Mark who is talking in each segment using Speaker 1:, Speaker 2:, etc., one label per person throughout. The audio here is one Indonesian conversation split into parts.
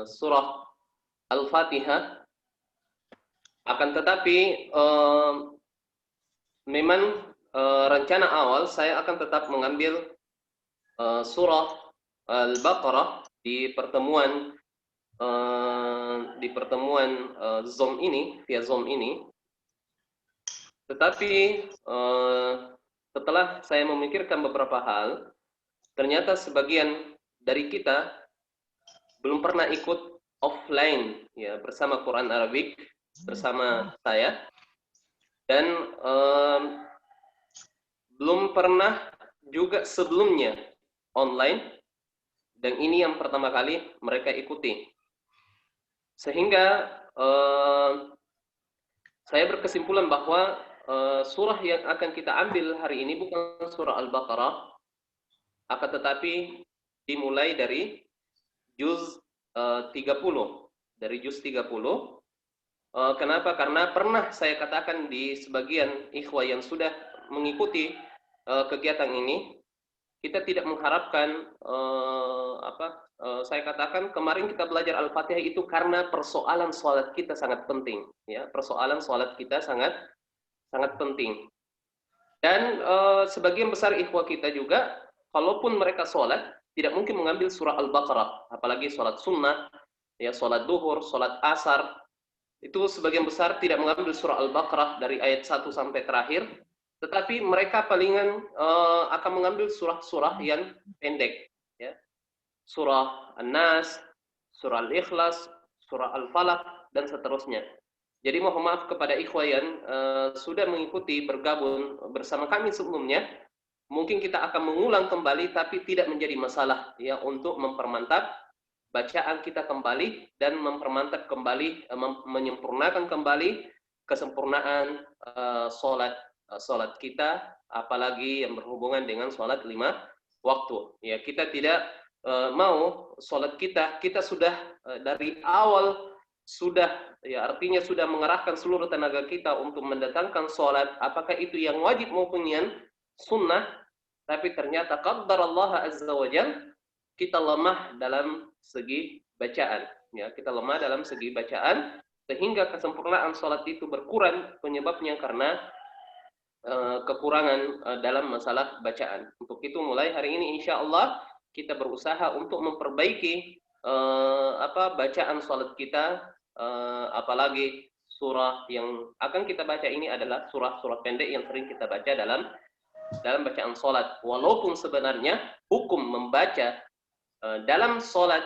Speaker 1: surah Al-Fatihah. Akan tetapi memang rencana awal saya akan tetap mengambil surah Al-Baqarah di pertemuan Zoom ini, via Zoom ini. Tetapi setelah saya memikirkan beberapa hal, ternyata sebagian dari kita belum pernah ikut offline ya bersama Quran Arabic bersama saya, dan belum pernah juga sebelumnya online, dan ini yang pertama kali mereka ikuti. Sehingga saya berkesimpulan bahwa surah yang akan kita ambil hari ini bukan surah Al-Baqarah, akan tetapi dimulai dari juz 30. Dari juz 30. Kenapa? Karena pernah saya katakan di sebagian ikhwah yang sudah mengikuti kegiatan ini, kita tidak mengharapkan saya katakan kemarin kita belajar Al-Fatihah itu karena persoalan sholat kita sangat penting, ya, persoalan sholat kita sangat penting. Dan sebagian besar ikhwah kita juga, kalaupun mereka sholat, tidak mungkin mengambil surah Al-Baqarah, apalagi sholat sunnah, ya, sholat duhur, sholat asar, itu sebagian besar tidak mengambil surah Al-Baqarah dari ayat 1 sampai terakhir, tetapi mereka palingan akan mengambil surah-surah yang pendek, ya. Surah An-Nas, surah Al-Ikhlas, surah Al-Falaq, dan seterusnya. Jadi mohon maaf kepada ikhwah yang sudah mengikuti bergabung bersama kami sebelumnya, mungkin kita akan mengulang kembali, tapi tidak menjadi masalah ya untuk mempermantap bacaan kita kembali dan mempermantap kembali, menyempurnakan kembali kesempurnaan sholat kita, apalagi yang berhubungan dengan sholat 5 waktu. Ya, kita tidak mau sholat kita sudah dari awal sudah, ya, artinya sudah mengerahkan seluruh tenaga kita untuk mendatangkan sholat, apakah itu yang wajib maupun yang sunnah, tapi ternyata qaddarallah azza wa jalla kita lemah dalam segi bacaan, ya, kita lemah dalam segi bacaan sehingga kesempurnaan sholat itu berkurang, penyebabnya karena kekurangan dalam masalah bacaan. Untuk itu mulai hari ini insya Allah kita berusaha untuk memperbaiki bacaan sholat kita, apalagi surah yang akan kita baca ini adalah surah-surah pendek yang sering kita baca dalam bacaan sholat. Walaupun sebenarnya hukum membaca dalam sholat,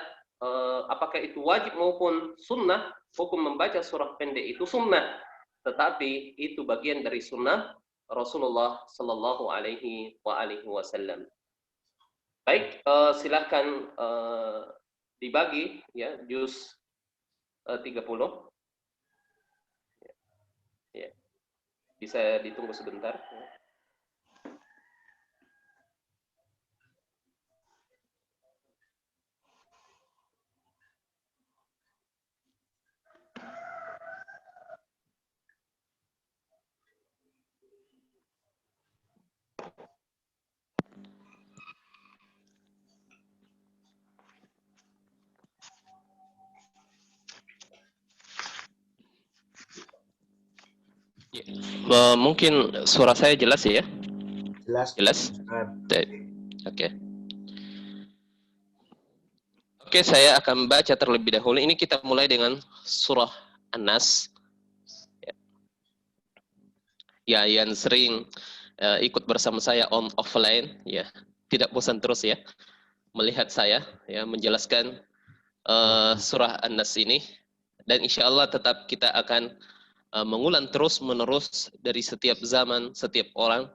Speaker 1: apakah itu wajib maupun sunnah, hukum membaca surah pendek itu sunnah, tetapi itu bagian dari sunnah Rasulullah Sallallahu Alaihi Wasallam. Baik, silakan dibagi ya juz 30. Ya, bisa ditunggu sebentar. Mungkin suara saya jelas ya? Jelas? Oke. Oke, saya akan baca terlebih dahulu. Ini kita mulai dengan surah An-Nas. Ya, yang sering ikut bersama saya offline, ya, tidak bosan terus ya melihat saya ya menjelaskan surah An-Nas ini, dan insya Allah tetap kita akan mengulang terus-menerus dari setiap zaman, setiap orang,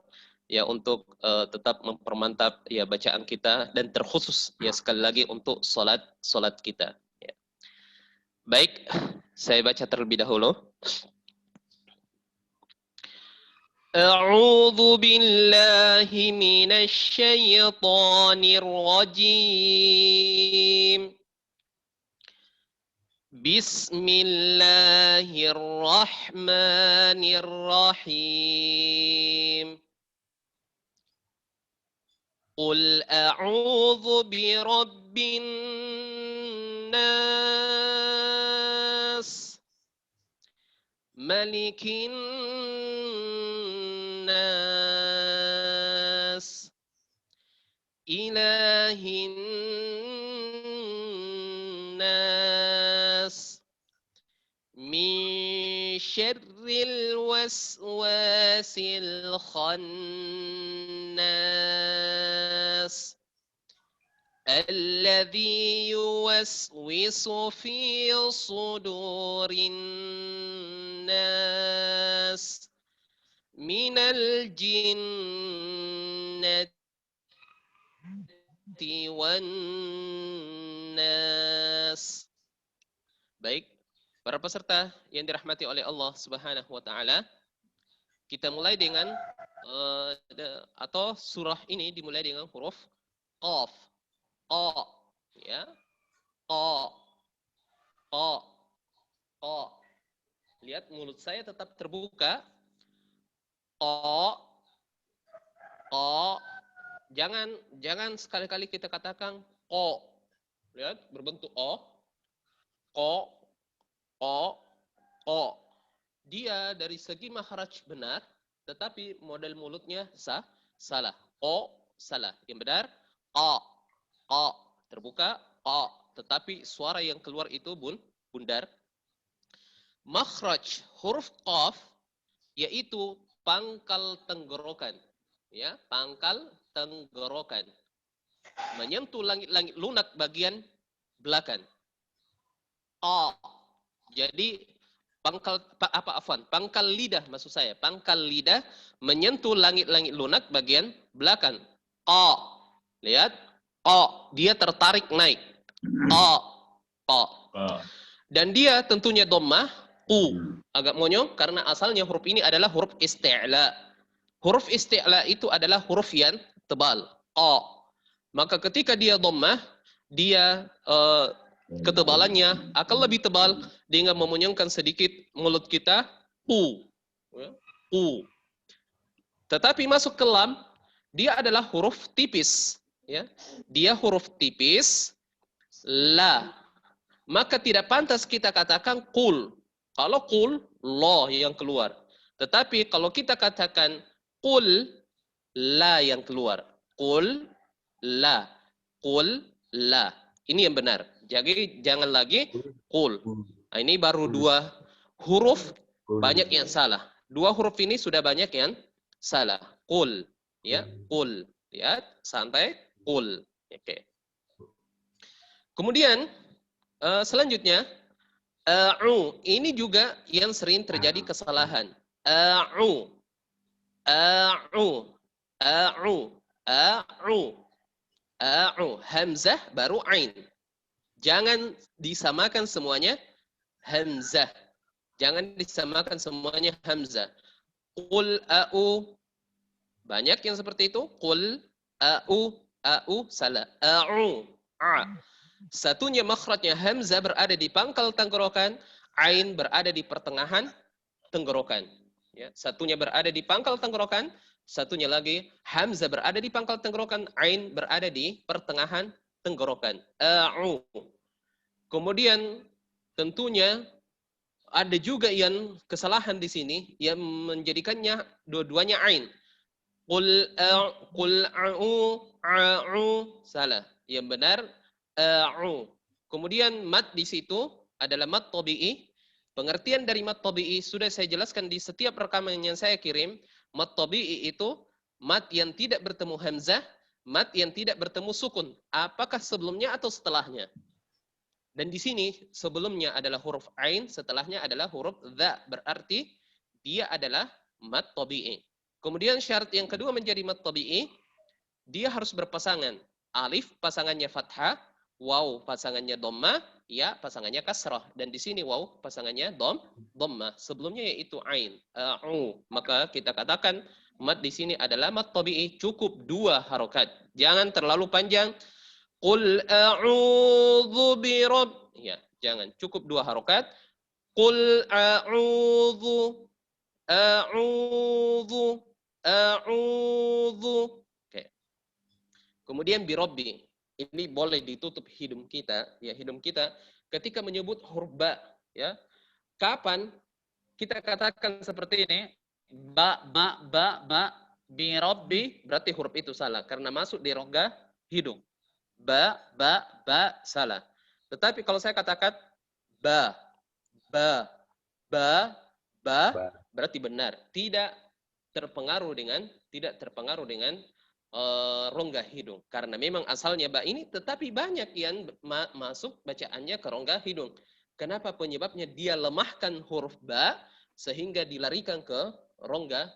Speaker 1: ya, untuk tetap mempermantap ya bacaan kita, dan terkhusus ya sekali lagi untuk sholat kita. Ya. Baik, saya baca terlebih dahulu. أعوذ بالله من الشيطان الرجيم بسم الله الرحمن الرحيم قل أعوذ برب nas, malikin nas, ilahin nas, min syarril waswasil khannas, الذي يوسوس في صدور الناس من الجنة والناس. Baik, para peserta yang dirahmati oleh Allah Subhanahu wa taala, kita mulai dengan atau surah ini dimulai dengan huruf qaf. Qa, ya, qa, qa, qa. Lihat mulut saya tetap terbuka. Qa, qa. Jangan sekali-kali kita katakan qa. Lihat berbentuk o. Qa, qa, qa. Dia dari segi makhraj benar, tetapi model mulutnya salah. Qa, salah. Yang benar qa. Qa, terbuka, qa, tetapi suara yang keluar itu bundar. Makhraj huruf qaf yaitu pangkal tenggorokan, ya, pangkal tenggorokan menyentuh langit-langit lunak bagian belakang. Qa. Jadi pangkal lidah maksud saya, pangkal lidah menyentuh langit-langit lunak bagian belakang. Qa. Lihat. Qa, dia tertarik naik. Qa, qa. Dan dia tentunya dhammah qu. Agak monyong karena asalnya huruf ini adalah huruf isti'la. Huruf isti'la itu adalah huruf yang tebal. Qa. Maka ketika dia dhammah, dia ketebalannya akan lebih tebal dengan memonyongkan sedikit mulut kita. Qu. Qu. Tetapi masuk ke lam, dia adalah huruf tipis. Ya, dia huruf tipis, la. Maka tidak pantas kita katakan qul. Kalau qul, lo yang keluar. Tetapi kalau kita katakan qul, la yang keluar. Qul, la. Qul, la. Ini yang benar. Jadi jangan lagi qul. Nah, ini baru dua huruf, banyak yang salah. Dua huruf ini sudah banyak yang salah. Qul, ya, qul. Lihat, santai. Qul. Oke. Kemudian selanjutnya a'u, ini juga yang sering terjadi kesalahan. A'u. A'u. A'u. A'u. A'u. Hamzah baru ain. Jangan disamakan semuanya hamzah. Jangan disamakan semuanya hamzah. Qul a'u. Banyak yang seperti itu. Qul a'u. A'u salah. A'u. A. Satunya makhrajnya hamzah berada di pangkal tenggorokan, ain berada di pertengahan tenggorokan. Ya, satunya berada di pangkal tenggorokan, satunya lagi hamzah berada di pangkal tenggorokan, ain berada di pertengahan tenggorokan. A'u. Kemudian tentunya ada juga yang kesalahan di sini yang menjadikannya dua-duanya ain. Qul a'u salah. Yang benar a'u. Kemudian mat di situ adalah mat tabi'i. Pengertian dari mat tabi'i sudah saya jelaskan di setiap rekaman yang saya kirim. Mat tabi'i itu mat yang tidak bertemu hamzah, mat yang tidak bertemu sukun. Apakah sebelumnya atau setelahnya? Dan di sini sebelumnya adalah huruf ain, setelahnya adalah huruf dha. Berarti dia adalah mat tabi'i. Kemudian syarat yang kedua menjadi mat tabi'i, dia harus berpasangan. Alif pasangannya fathah, waw pasangannya dhammah, ya pasangannya kasrah. Dan di sini waw pasangannya dhammah. Sebelumnya yaitu ain. A'u. Maka kita katakan mat di sini adalah mat tabi'i, cukup dua harokat. Jangan terlalu panjang. Qul a'udzu birabb. Ya, jangan, cukup dua harokat. Qul a'udzu. A'udzu. A'udzu. Oke. Kemudian birabbi. ini boleh ditutup hidung kita, ya hidung kita ketika menyebut huruf ba, ya. Kapan kita katakan seperti ini, ba, bi rabbi, berarti huruf itu salah karena masuk di rongga hidung. Ba, salah. Tetapi kalau saya katakan ba, ba, berarti benar. Tidak terpengaruh dengan rongga hidung. Karena memang asalnya ba ini, tetapi banyak yang masuk bacaannya ke rongga hidung. Kenapa? Penyebabnya dia lemahkan huruf ba sehingga dilarikan ke rongga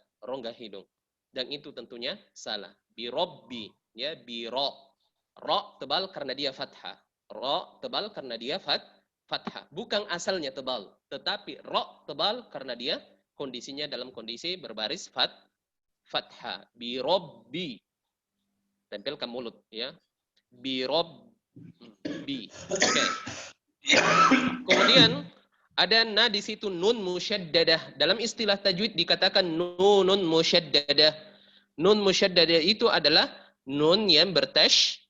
Speaker 1: hidung. Dan itu tentunya salah. Birobbi, ya, biro. Ro tebal karena dia fathah. Ro tebal karena dia fathah. Bukan asalnya tebal, tetapi ro tebal karena dia kondisinya dalam kondisi berbaris fathah. Birobbi. Tempelkan mulut, ya. Birobbi. Oke. Kemudian ada na di situ nun musyaddadah. Dalam istilah tajwid dikatakan nunun musyaddadah. Nun musyaddadah itu adalah nun yang bertasydid.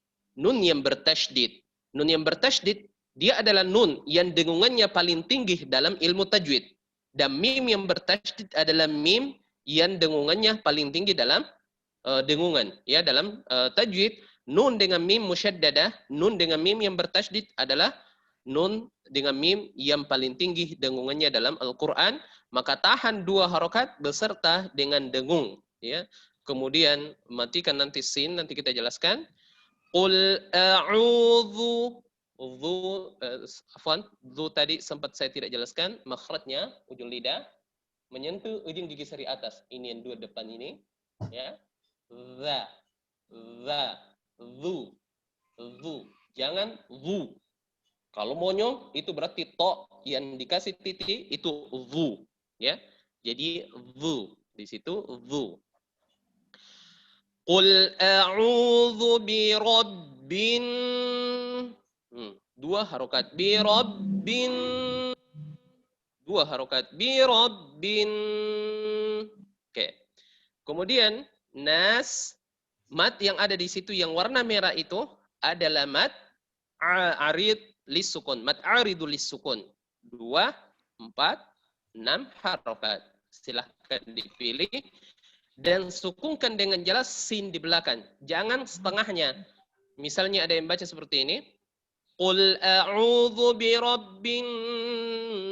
Speaker 1: Nun yang bertasydid dia adalah nun yang dengungannya paling tinggi dalam ilmu tajwid. Dan mim yang bertasydid adalah mim yang dengungannya paling tinggi dalam dengungan, ya, dalam tajwid. Nun dengan mim musyaddadah, nun dengan mim yang bertasydid adalah nun dengan mim yang paling tinggi dengungannya dalam Al-Quran, maka tahan 2 harokat beserta dengan dengung, ya. Kemudian matikan nanti sin, nanti kita jelaskan. Qul a'udzu, dzu tadi sempat saya tidak jelaskan makhrajnya, ujung lidah menyentuh ujung gigi seri atas. Ini yang 2 depan ini, ya. Za, zu, jangan zu. Kalau monyong itu berarti to yang dikasih titik itu zu, ya. Jadi zu di situ zu. Qul a'udzu bi rabbin. 2 harokat bi rabbin. 2 harokat bi rabbin. Oke. Kemudian nas, mat yang ada di situ yang warna merah itu adalah mat arid lisukun, mat aridul lisukun. 2, 4, 6 harokat. Silahkan dipilih dan sukunkan dengan jelas sin di belakang. Jangan setengahnya. Misalnya ada yang baca seperti ini. Qul a'udzu bi rabbin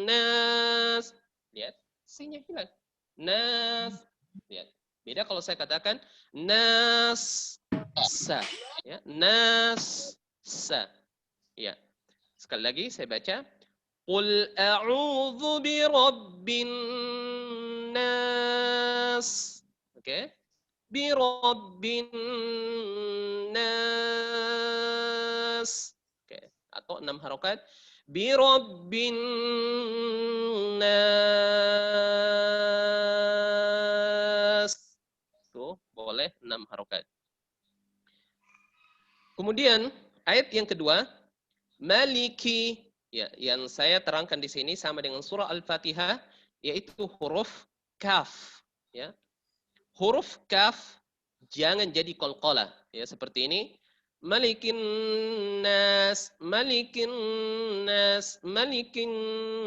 Speaker 1: nas. Lihat, sinnya hilang. Nas. Lihat. Beda kalau saya katakan nas sa, ya, nas sa. Ya. Sekali lagi saya baca Qul a'udzu bi rabbin nas. Oke. Bi rabbin nas. Oke. Atau 6 harokat. Bi rabbin nas. Tuh, boleh 6 harokat. Kemudian ayat yang kedua, Maliki, ya, yang saya terangkan di sini sama dengan surah Al-Fatihah, yaitu huruf kaf, ya. Huruf kaf jangan jadi qalqalah, ya, seperti ini. Malikin nas, malikin nas, malikin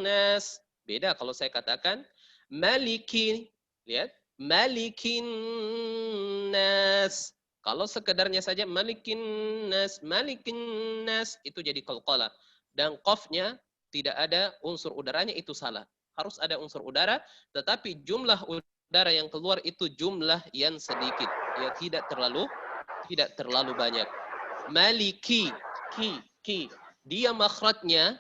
Speaker 1: nas. Beda kalau saya katakan maliki, lihat, malikin nas. Kalau sekedarnya saja malikin nas, itu jadi qalqalah. Dan qafnya tidak ada unsur udaranya, itu salah. Harus ada unsur udara, tetapi jumlah udara yang keluar itu jumlah yang sedikit, ya, tidak terlalu banyak. Maliki, ki. Dia makhrajnya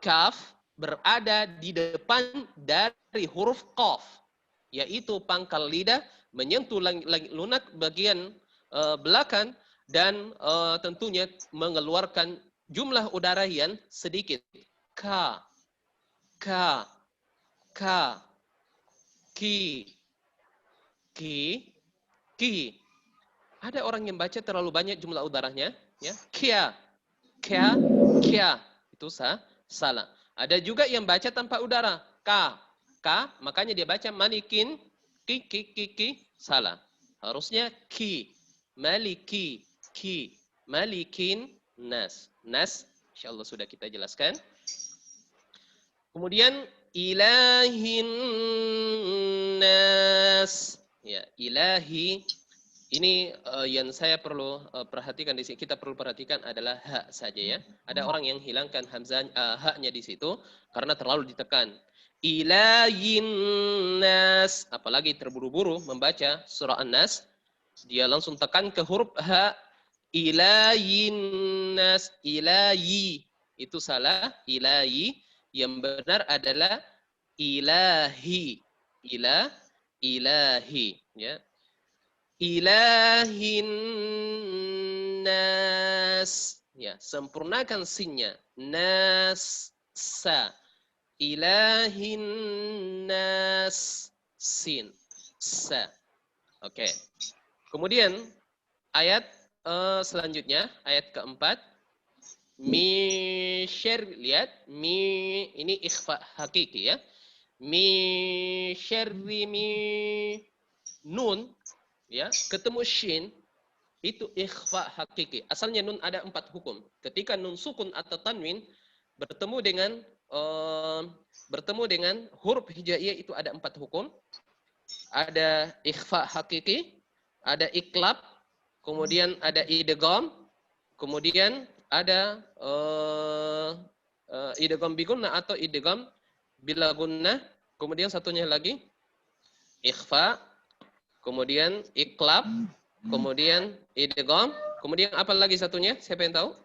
Speaker 1: kaf berada di depan dari huruf qaf, yaitu pangkal lidah menyentuh lunak bagian belakang dan tentunya mengeluarkan jumlah udara yang sedikit. Ka, ki. Ada orang yang baca terlalu banyak jumlah udaranya, ya. Kia. Itu salah. Ada juga yang baca tanpa udara. Ka, makanya dia baca malikin, ki, salah. Harusnya ki, maliki, ki, malikin, nas. Nas, insyaallah sudah kita jelaskan. Kemudian ilahin nas. Ya, ilahi. Ini yang saya perlu perhatikan di sini, kita perlu perhatikan adalah hak saja ya. Ada orang yang hilangkan hamzah haknya di situ karena terlalu ditekan. Ilahin nas, apalagi terburu-buru membaca surah An-Nas, dia langsung tekan ke huruf ha. Ilahin nas, ilahi. Itu salah, ilahi. Yang benar adalah ilahi. Ilahi ya. Ilahin nas. Ya, sempurnakan sinnya. Nas sa. Ilahin nas sin sa. Oke. Kemudian ayat selanjutnya, ayat keempat. Mi syar, lihat mi ini ikhfa hakiki ya. Mi syarri mi nun ya, ketemu shin itu ikhfa hakiki. Asalnya nun ada 4 hukum. Ketika nun sukun atau tanwin bertemu dengan huruf hijaiyah itu ada 4 hukum. Ada ikhfa hakiki, ada iklab, kemudian ada idgham, kemudian ada idgham bi gunnah atau idgham bila gunnah, kemudian satunya lagi ikhfa, kemudian iklab, kemudian idgham, kemudian apa lagi satunya? Siapa yang tahu?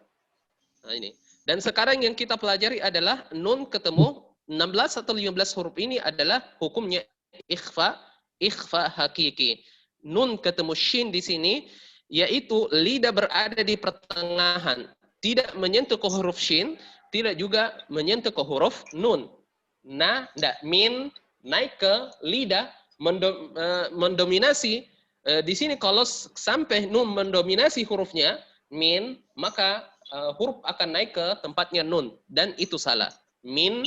Speaker 1: Nah ini. Dan sekarang yang kita pelajari adalah nun ketemu 16 atau 15 huruf ini adalah hukumnya ikhfa, ikhfa hakiki. Nun ketemu shin di sini yaitu lidah berada di pertengahan, tidak menyentuh ke huruf shin, tidak juga menyentuh ke huruf nun. Nah, min naik ke lidah mendominasi di sini. Kalau sampai nun mendominasi hurufnya min, maka huruf akan naik ke tempatnya nun dan itu salah. Min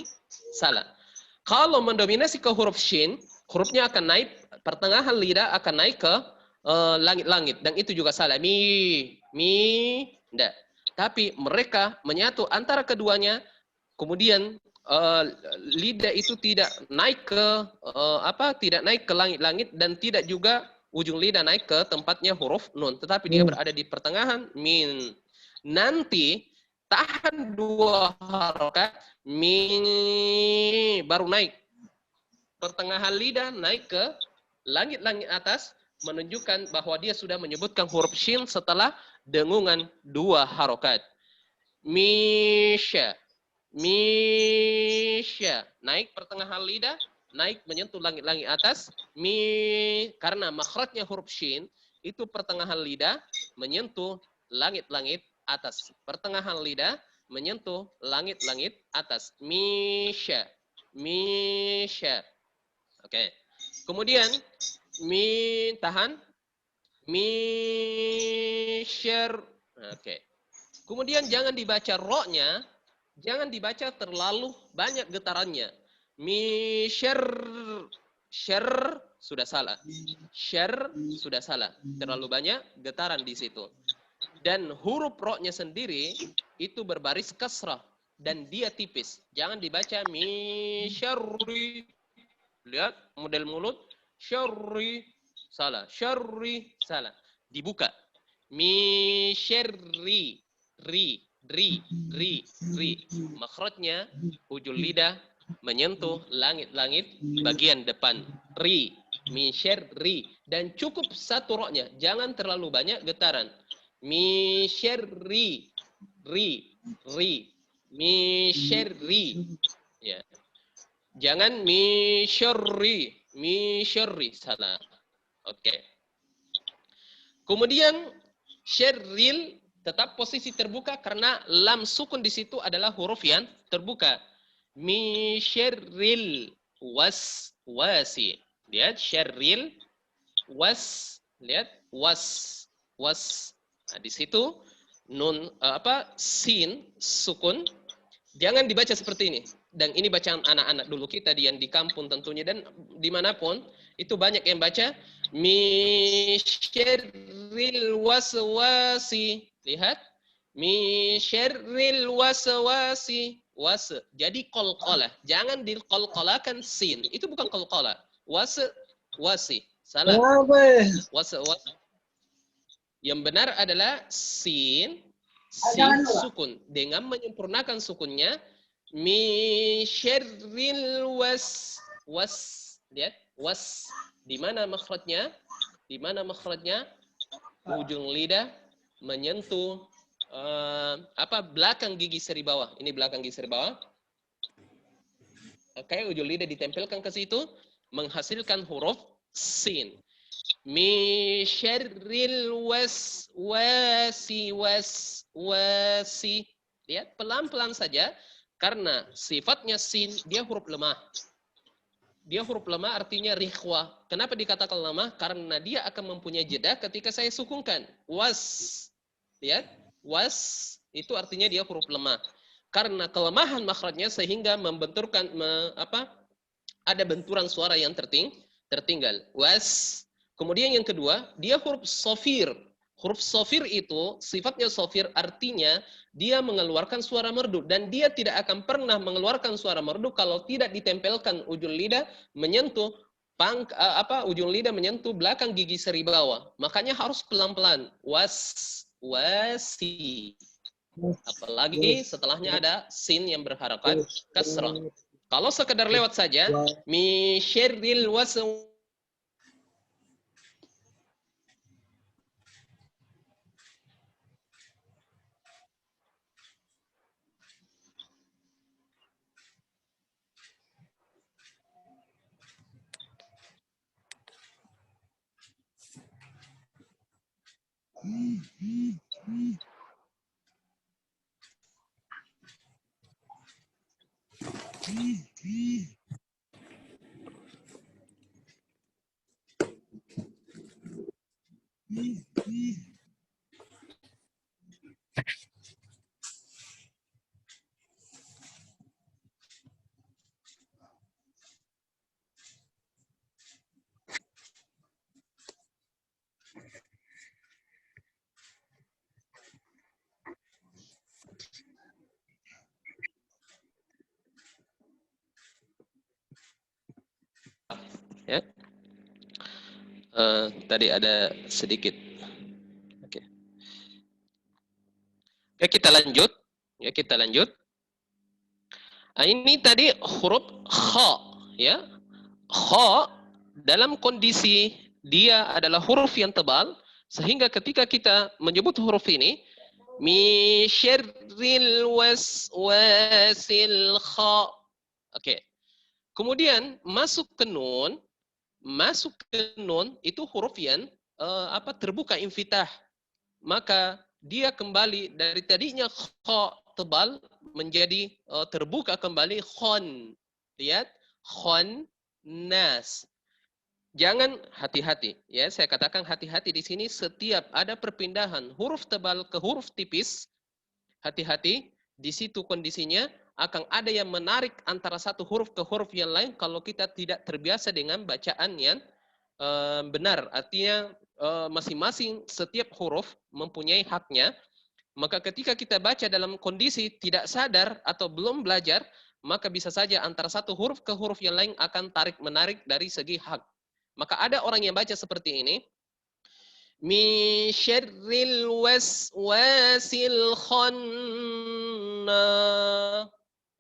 Speaker 1: salah. Kalau mendominasi ke huruf shin, hurufnya akan naik, pertengahan lidah akan naik ke langit-langit dan itu juga salah. Mi enggak. Tapi mereka menyatu antara keduanya, kemudian lidah itu tidak naik ke tidak naik ke langit-langit dan tidak juga ujung lidah naik ke tempatnya huruf nun, tetapi dia berada di pertengahan min. Nanti tahan 2 harokat min baru naik. Pertengahan lidah naik ke langit-langit atas menunjukkan bahwa dia sudah menyebutkan huruf shin setelah dengungan 2 harokat. Misya. Misya, naik pertengahan lidah, naik menyentuh langit-langit atas. Karena makhrajnya huruf shin itu pertengahan lidah menyentuh langit-langit atas. Pertengahan lidah menyentuh langit-langit atas. Misya, misya. Oke. Kemudian tahan. Misyar. Oke. Kemudian jangan dibaca ro-nya. Jangan dibaca terlalu banyak getarannya. Misyar. Syar sudah salah. Syar sudah salah. Terlalu banyak getaran di situ. Dan huruf ro-nya sendiri itu berbaris kasrah. Dan dia tipis. Jangan dibaca misyarri. Lihat model mulut. Syarri. Salah. Syarri. Salah. Dibuka. Misyarri. Ri. Ri, makhrajnya ujung lidah menyentuh langit-langit bagian depan. Ri, misyar, ri. Dan cukup 1 ro-nya, jangan terlalu banyak getaran. Misyar, ri, misyar, ri. Ya. Jangan misyarri, salah. Oke. Kemudian syarril tetap posisi terbuka karena lam sukun di situ adalah huruf yang terbuka. Mi syarril wasi. Lihat syarril lihat was. Nah, di situ nun sin sukun. Jangan dibaca seperti ini. Dan ini bacaan anak-anak dulu kita yang di kampung tentunya dan dimanapun itu banyak yang baca mi syarril waswasi. Lihat, Min syarril waswasi. Jadi qalqalah. Jangan diqalqalakan sin. Itu bukan qalqalah. Wasi. Salah. Yang benar adalah sin sukun. Dengan menyempurnakan sukunnya, min syarril lihat di mana makhrajnya? Di mana makhrajnya? Ujung lidah menyentuh belakang gigi seri bawah. Ini belakang gigi seri bawah. Oke, ujung lidah ditempelkan ke situ menghasilkan huruf sin. Mi syarril wasi. Lihat pelan-pelan saja karena sifatnya sin dia huruf lemah. Dia huruf lemah artinya rikhwah. Kenapa dikatakan lemah? Karena dia akan mempunyai jeda ketika saya sukunkan. Lihat, itu artinya dia huruf lemah. Karena kelemahan makhrajnya sehingga membenturkan ada benturan suara yang tertinggal. Kemudian yang kedua, dia huruf sofir. Huruf sofir itu sifatnya sofir artinya dia mengeluarkan suara merdu dan dia tidak akan pernah mengeluarkan suara merdu kalau tidak ditempelkan ujung lidah menyentuh ujung lidah menyentuh belakang gigi seri bawah. Makanya harus pelan-pelan. Wasi. Apalagi setelahnya ada sin yang berharakat kasrah. Kalau sekedar lewat saja, mi syarril waswasi. Ya. Tadi ada sedikit. Oke. Ya, kita lanjut. Ini tadi huruf kha, ya. Kha dalam kondisi dia adalah huruf yang tebal sehingga ketika kita menyebut huruf ini mi syarril waswasil kha. Oke. Kemudian masuk ke nun itu huruf yang terbuka infitah. Maka dia kembali dari tadinya kha tebal menjadi terbuka kembali khon. Lihat, khon nas. Jangan hati-hati ya, saya katakan hati-hati di sini setiap ada perpindahan huruf tebal ke huruf tipis, hati-hati di situ kondisinya akan ada yang menarik antara satu huruf ke huruf yang lain kalau kita tidak terbiasa dengan bacaan yang benar. Artinya masing-masing setiap huruf mempunyai haknya. Maka ketika kita baca dalam kondisi tidak sadar atau belum belajar, maka bisa saja antara satu huruf ke huruf yang lain akan tarik-menarik dari segi hak. Maka ada orang yang baca seperti ini. Min syarril waswasil khannas.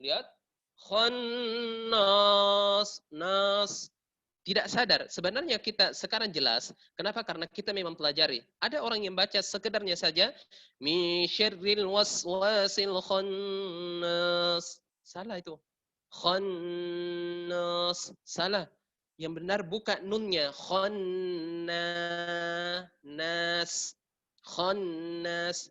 Speaker 1: Lihat. Khannas. Nas. Tidak sadar. Sebenarnya kita sekarang jelas. Kenapa? Karena kita memang pelajari. Ada orang yang baca sekedarnya saja. Min syarril waswasil khannas. Salah itu. Khannas. Salah. Yang benar buka nunnya. Khannas. Khannas.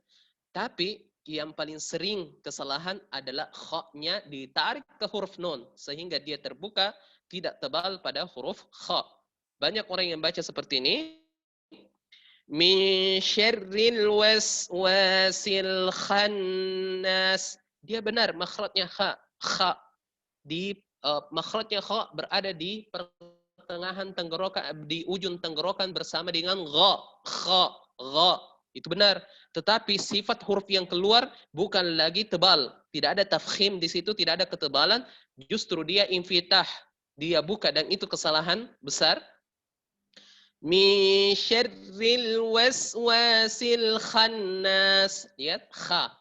Speaker 1: Tapi yang paling sering kesalahan adalah kha-nya ditarik ke huruf nun. Sehingga dia terbuka tidak tebal pada huruf kha. Banyak orang yang baca seperti ini. Min syarril waswasil khannas. Dia benar makhrajnya kha. Kha. Makhrajnya kha berada di pertengahan tenggorokan, di ujung tenggorokan bersama dengan gha. Kha. Gha. Itu benar.
Speaker 2: tetapi sifat huruf yang keluar bukan lagi tebal. Tidak ada tafkhim di situ, tidak ada ketebalan, justru dia infitah, dia buka, dan itu kesalahan besar. Min syarril waswasil khannas. Lihat kha.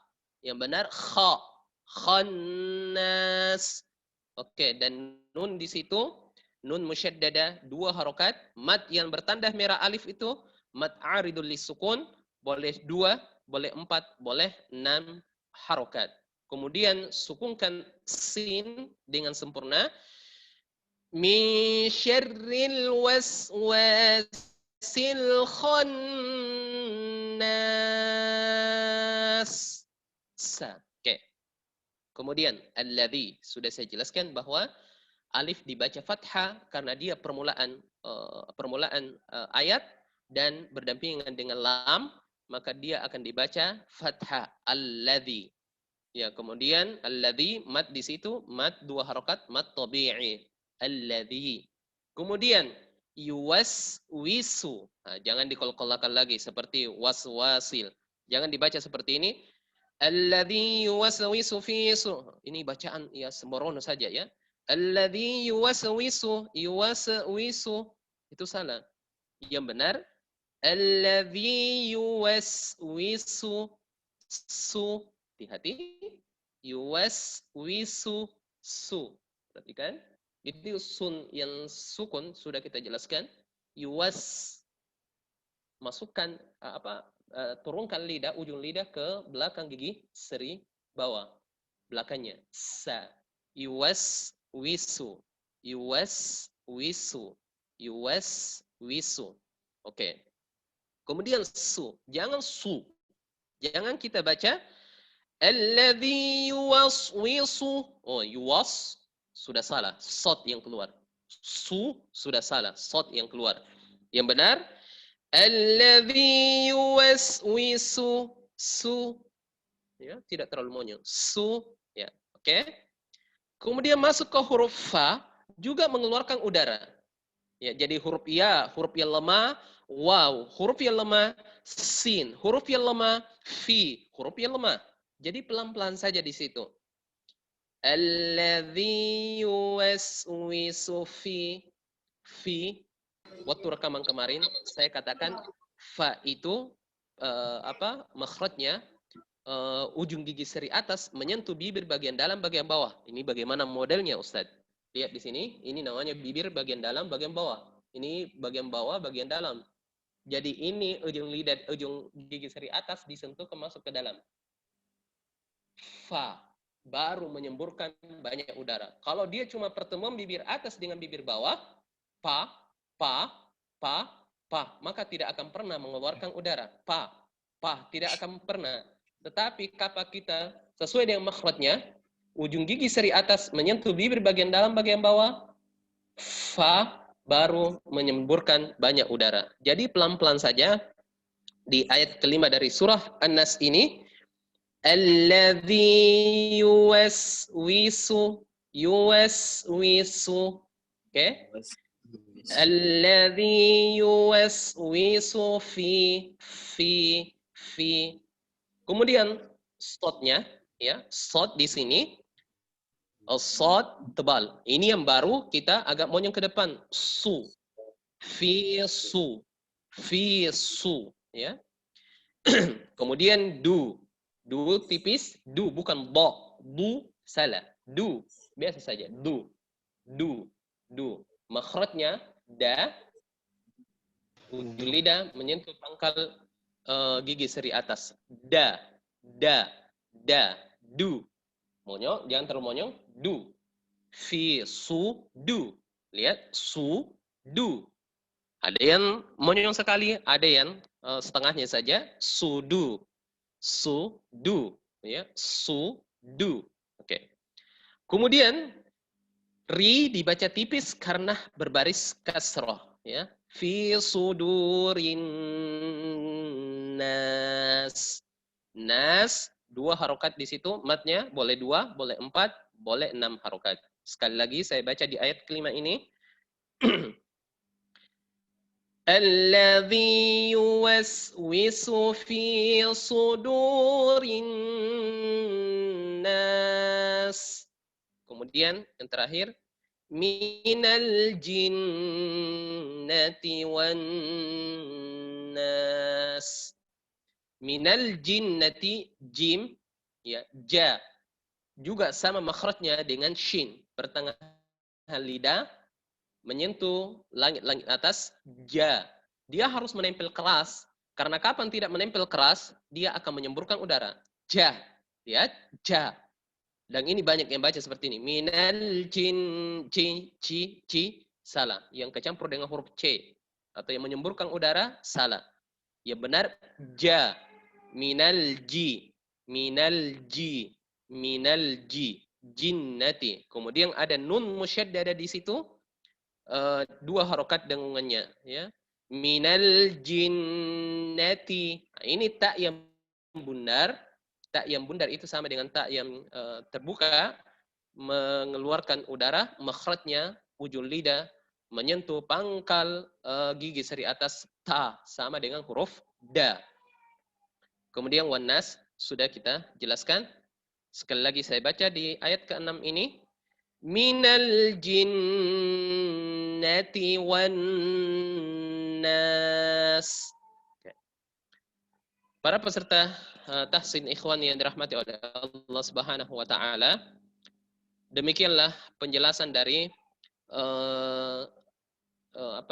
Speaker 2: Yang benar kha. Khannas. Oke, dan nun di situ nun musyaddada 2 harokat. Mad yang bertanda merah alif itu mad aridul lisukun, boleh 2, boleh 4, boleh 6 harokat. Kemudian sukunkan sin dengan sempurna. Min syarril waswasil khannas. Oke. Kemudian alladzi, sudah saya jelaskan bahwa alif dibaca fathah karena dia permulaan ayat dan berdampingan dengan lam, maka dia akan dibaca fathah alladzi. Ya, kemudian alladzi mad di situ mad 2 harokat, mad tabi'i. Alladzi. Kemudian yuwaswisu. Nah, jangan dikolkolakan lagi seperti waswasil. Jangan dibaca seperti ini. Alladzi yuwaswisu fi su. Ini bacaan ya sembrono saja ya. Alladzi yuwaswisu, yuwaswisu. Itu salah. Yang benar alladzi yuwaswisu su. Hati-hati. Yuwaswisu su. Perhatikan. Jadi sun yang sukun sudah kita jelaskan. Yuwas, masukkan turunkan lidah, ujung lidah ke belakang gigi seri bawah, belakangnya. Sa. Yuwaswisu. Yuwaswisu. Yuwaswisu. Oke. Kemudian su. Jangan su. Jangan kita baca alladzi yuwaswisu. Oh, yuwas sudah salah, sod yang keluar. Su sudah salah, sod yang keluar. Yang benar alladzi yuwaswisu su. Ya, tidak terlalu monyong. Su, ya. Oke. Kemudian masuk ke huruf fa juga mengeluarkan udara. Ya, jadi huruf ya lemah, waw, huruf yang lemah, sin, huruf yang lemah, fi, huruf yang lemah. Jadi pelan-pelan saja di situ. Alladzi yuwaswisu fi. Waktu rekaman kemarin saya katakan fa itu makhrajnya ujung gigi seri atas menyentuh bibir bagian dalam bagian bawah. Ini bagaimana modelnya Ustadz? Lihat di sini, ini namanya bibir bagian dalam bagian bawah. Ini bagian bawah bagian dalam. Jadi ini ujung lidah, ujung gigi seri atas disentuh masuk ke dalam. Fa baru menyemburkan banyak udara. Kalau dia cuma pertemuan bibir atas dengan bibir bawah, pa, maka tidak akan pernah mengeluarkan udara. Pa, tidak akan pernah. Tetapi kata kita sesuai dengan makhrajnya, ujung gigi seri atas menyentuh bibir bagian dalam bagian bawah, fa baru menyemburkan banyak udara. Jadi pelan-pelan saja di ayat kelima dari surah An-Nas ini, alladzi yuwaswisu. Oke? Alladzi yuwaswisu fi. Kemudian sodnya, ya, sod di sini, sod tebal. Ini yang baru kita agak monyong ke depan. Su, fi su, ya. Kemudian du tipis, du bukan bo, du salah, du biasa saja, du. Makhrajnya da, ujung lidah menyentuh pangkal gigi seri atas. Da, du. Monyong, jangan terlalu monyong. Du. Fi su du. Lihat, su du. Ada yang monyong sekali, ada yang setengahnya saja. Sudu. Ya, sudu. Oke. Kemudian ri dibaca tipis karena berbaris kasroh, ya. Fi sudurin nas. Nas 2 harokat di situ, matnya boleh 2, boleh 4, boleh 6 harokat. Sekali lagi saya baca di ayat kelima ini. Alladzi yuwaswisu fi sudurin nas. Kemudian yang terakhir, minal jinnati wan nas. Minal jinnati, jim, ya, ja. Juga sama makhrajnya dengan shin. Pertengahan lidah menyentuh langit-langit atas, ja. Dia harus menempel keras. Karena kapan tidak menempel keras, dia akan menyemburkan udara. Ja. Ya, ja. Dan ini banyak yang baca seperti ini. Minal jin, ci, salah. Yang kecampur dengan huruf C. Atau yang menyemburkan udara, salah. Yang benar, ja. Minal ji, jinnati. Kemudian ada nun musyaddada di situ, dua harokat dengungannya, ya. Minal jinnati. Nah, ini tak yang bundar. Tak yang bundar itu sama dengan tak yang terbuka, mengeluarkan udara, makhrajnya ujung lidah menyentuh pangkal gigi seri atas ta, sama dengan huruf da. Kemudian wanas sudah kita jelaskan. Sekali lagi saya baca di ayat ke-6 ini. Minal jinnati wan nas. Para peserta tahsin ikhwan yang dirahmati oleh Allah Subhanahu wa taala, demikianlah penjelasan dari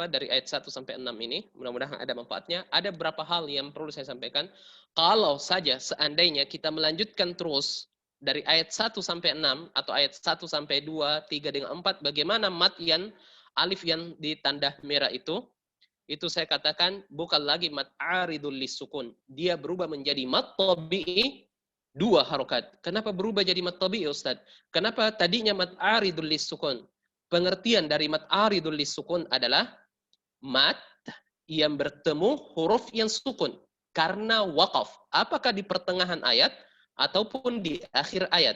Speaker 2: dari ayat 1 sampai 6 ini. Mudah-mudahan ada manfaatnya. Ada beberapa hal yang perlu saya sampaikan. Kalau saja seandainya kita melanjutkan terus dari ayat 1 sampai 6 atau ayat 1 sampai 2, 3 dengan 4, bagaimana mat yang alif yang ditanda merah itu saya katakan bukan lagi mat aridul lisukun. Dia berubah menjadi mat tabi'i, dua harokat. Kenapa berubah jadi mat tabi'i, Ustaz? Kenapa tadinya mat aridul lisukun? Pengertian dari mat aridul lisukun adalah mat yang bertemu huruf yang sukun karena waqaf. Apakah di pertengahan ayat ataupun di akhir ayat.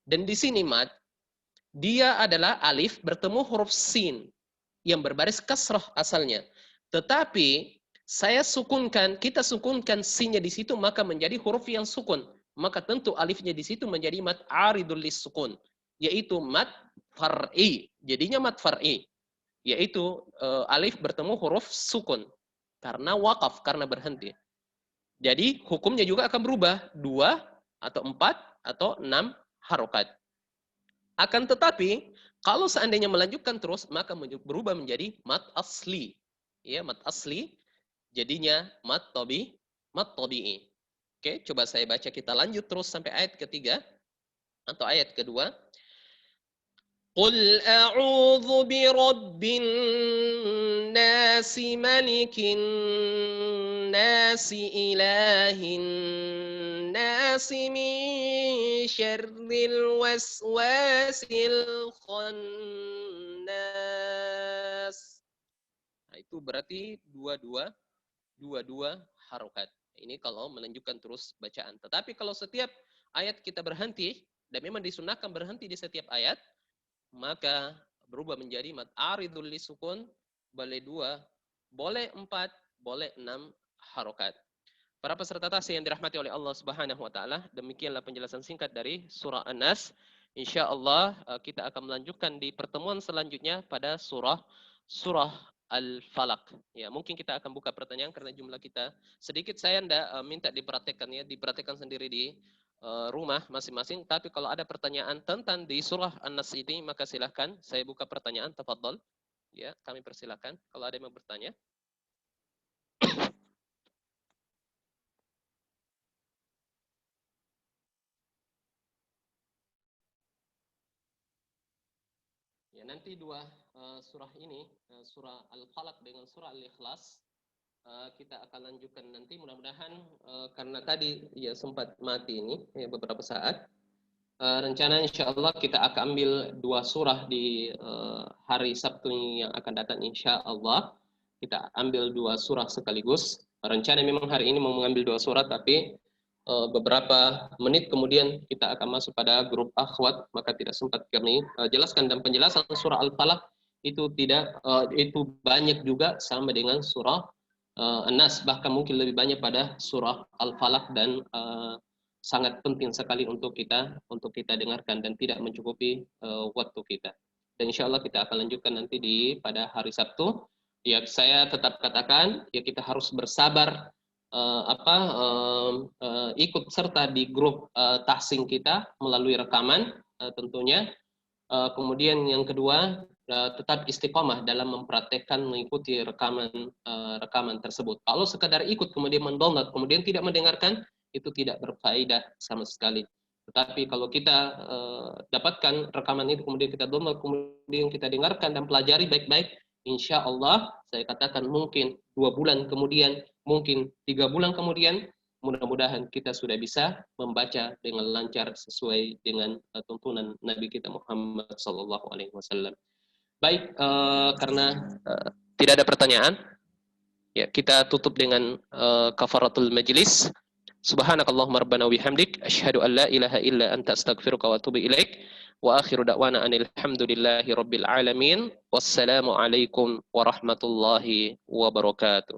Speaker 2: Dan di sini mat, dia adalah alif bertemu huruf sin yang berbaris kasrah asalnya. Tetapi kita sukunkan sinnya di situ, maka menjadi huruf yang sukun. Maka tentu alifnya di situ menjadi mat aridul lisukun, yaitu mat far'i. Jadinya mat far'i, yaitu alif bertemu huruf sukun karena waqaf, karena berhenti. Jadi hukumnya juga akan berubah, 2 atau 4 atau 6 harokat. Akan tetapi kalau seandainya melanjutkan terus, maka berubah menjadi mat asli. Ya, mat asli jadinya mat tabi'i. Oke, coba saya baca, kita lanjut terus sampai ayat ketiga atau ayat kedua. Qul a'udzu birabbin nasi malikin nasi ilahin nasi min syarril waswasil khannas. Nah, itu berarti dua-dua harokat. Ini kalau menunjukkan terus bacaan. Tetapi kalau setiap ayat kita berhenti, dan memang disunahkan berhenti di setiap ayat, maka berubah menjadi mat aridul lisukun, boleh 2, boleh 4, boleh 6 harokat. Para peserta tahsin yang dirahmati oleh Allah Subhanahu wa taala, demikianlah penjelasan singkat dari surah An-Nas. Insyaallah kita akan melanjutkan di pertemuan selanjutnya pada surah Al-Falaq. Ya, mungkin kita akan buka pertanyaan karena jumlah kita sedikit. Saya tidak minta diperhatikan, ya, diperhatikan sendiri di rumah masing-masing. Tapi kalau ada pertanyaan tentang di surah An-Nas ini, maka silahkan saya buka pertanyaan. Tafadhol. Ya, kami persilakan kalau ada yang mau bertanya. Ya, nanti dua surah ini, surah Al-Falaq dengan surah Al-Ikhlas, kita akan lanjutkan nanti. Mudah-mudahan karena tadi ya sempat mati ini ya beberapa saat. Rencana insya Allah kita akan ambil dua surah di hari Sabtu yang akan datang, insya Allah. Kita ambil dua surah sekaligus. Rencana memang hari ini mau mengambil dua surah, tapi beberapa menit kemudian kita akan masuk pada grup akhwat, maka tidak sempat kami jelaskan. Dan penjelasan surah Al-Falaq itu tidak itu banyak juga sama dengan surah An-Nas, bahkan mungkin lebih banyak pada surah Al-Falaq, dan sangat penting sekali untuk kita dengarkan dan tidak mencukupi waktu kita. Dan insya Allah kita akan lanjutkan nanti pada hari Sabtu. Ya, saya tetap katakan ya kita harus bersabar ikut serta di grup tahsing kita melalui rekaman tentunya. Kemudian yang kedua, tetap istiqomah dalam mempraktekkan mengikuti rekaman tersebut. Kalau sekadar ikut kemudian mendownload kemudian tidak mendengarkan, itu tidak berfaedah sama sekali. Tetapi kalau kita dapatkan rekaman itu kemudian kita download kemudian kita dengarkan dan pelajari baik-baik, insya Allah saya katakan mungkin 2 bulan kemudian, mungkin 3 bulan kemudian, mudah-mudahan kita sudah bisa membaca dengan lancar sesuai dengan tuntunan Nabi kita Muhammad SAW. Baik, karena tidak ada pertanyaan, ya kita tutup dengan kafaratul majlis. Subhanakallahumma rabbana wa bihamdik asyhadu an la ilaha illa anta astaghfiruka wa atubu ilaik. Wa akhiru da'wana anil hamdulillahi rabbil alamin. Wassalamu alaikum warahmatullahi wabarakatuh.